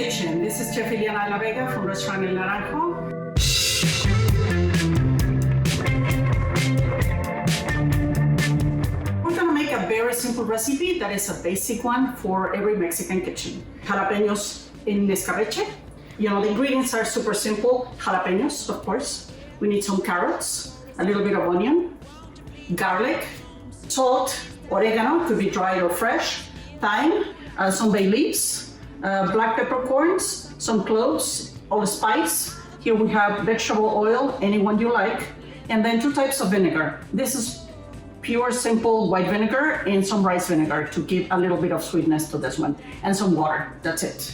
kitchen. This is Chef Iliana Vega from Restaurant El Naranjo. We're gonna make a very simple recipe that is a basic one for every Mexican kitchen. Jalapeños in escabeche. You know, the ingredients are super simple. Jalapeños, of course. We need some carrots, a little bit of onion, garlic, salt, oregano, could be dried or fresh, thyme, some bay leaves, black peppercorns, some cloves, allspice. Here we have vegetable oil, any one you like, and then 2 types of vinegar. This is pure, simple white vinegar and some rice vinegar to give a little bit of sweetness to this one, and some water, that's it.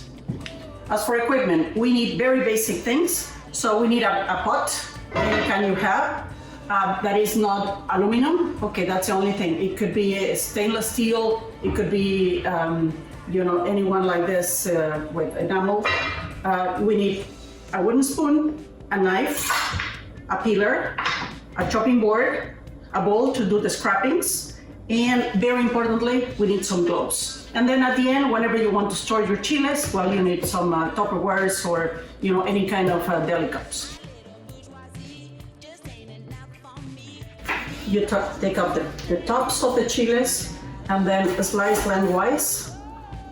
As for equipment, we need very basic things. So we need a pot, any kind you have, that is not aluminum. Okay, that's the only thing. It could be a stainless steel, it could be, you know, anyone like this with enamel. We need a wooden spoon, a knife, a peeler, a chopping board, a bowl to do the scrapings, and very importantly, we need some gloves. And then at the end, whenever you want to store your chiles, well, you need some Tupperwares or, you know, any kind of deli cups. You take out the tops of the chiles and then slice lengthwise.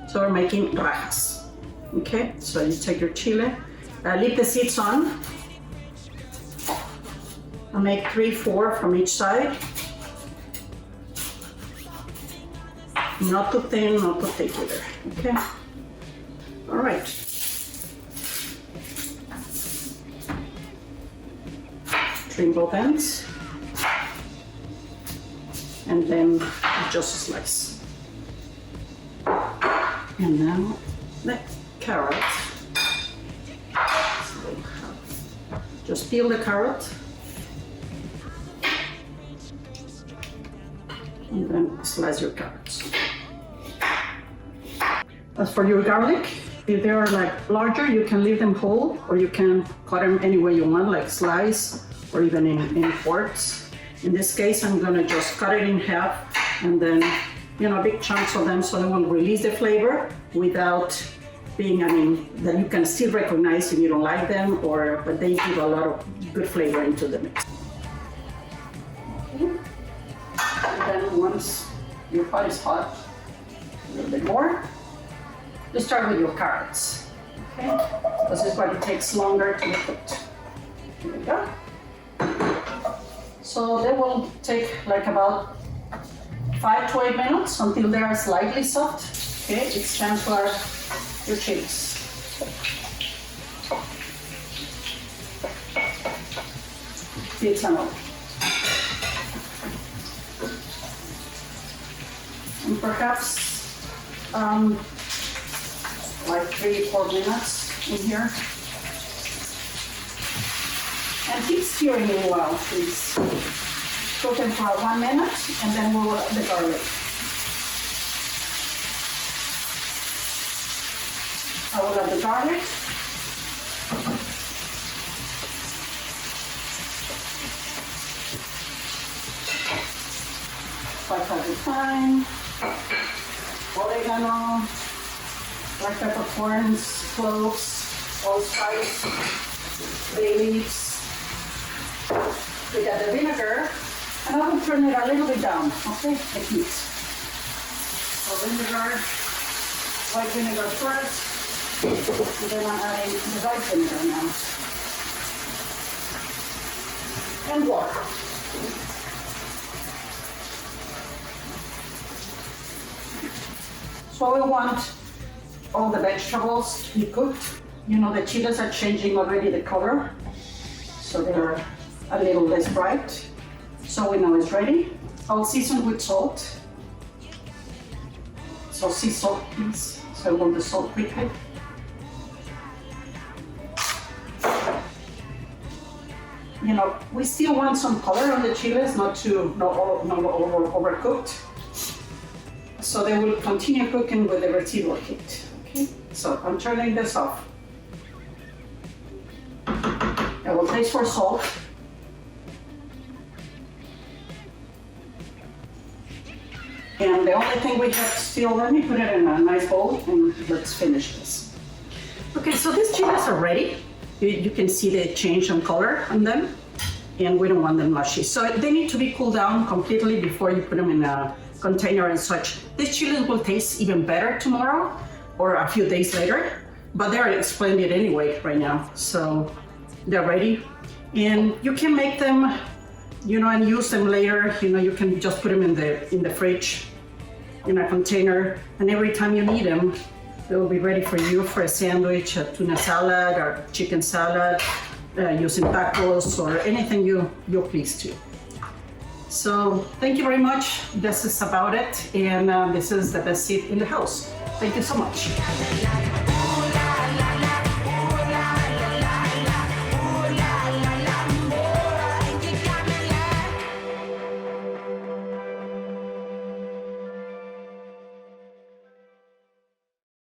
So we're making rajas. Okay, so you take your chile, leave the seeds on, and make 3, 4 from each side. Not too thin, not too thick either. Okay. All right. Trim both ends. And then just a slice. And now the carrot. So just peel the carrot. And then slice your carrots. As for your garlic, if they are like larger, you can leave them whole, or you can cut them any way you want, like slice, or even in quarts. In this case, I'm gonna just cut it in half, and then, you know, big chunks of them, so they will release the flavor without being, I mean, that you can still recognize if you don't like them, but they give a lot of good flavor into the mix. Okay. And then once your pot is hot, a little bit more, you start with your carrots, okay? This is why it takes longer to be cooked. Here we go. So they will take like about 5 to 8 minutes until they are slightly soft. Okay, it's time to add your chiles. Seeds and all. And perhaps like 3-4 minutes in here. And keep stirring it well, please. Cook them for 1 minute, and then we'll add the garlic. I will add the garlic. Black thyme, oregano, black peppercorns, cloves, allspice, bay leaves. We got the vinegar, and I will turn it a little bit down, okay, the heat. So vinegar, white vinegar first, and then I'm adding the white vinegar now. And water. So we want all the vegetables to be cooked. You know, the chiles are changing already the color, so they're a little less bright. So we know it's ready. I'll season with salt. So sea salt, please. So I want the salt quickly. You know, we still want some color on the chiles, not overcooked. So they will continue cooking with the residual heat. Okay, so I'm turning this off. I will taste for salt. And the only thing we have still, let me put it in a nice bowl and let's finish this. Okay, so these chiles are ready. You can see the change in color on them, and we don't want them mushy. So they need to be cooled down completely before you put them in a container and such. These chiles will taste even better tomorrow or a few days later, but they're splendid anyway right now. So they're ready, and you can make them, and use them later. You can just put them in the fridge in a container, and every time you need them, they will be ready for you for a sandwich, a tuna salad, or chicken salad, using tacos or anything you please to. So thank you very much. This is about it, and this is the best seat in the house. Thank you so much.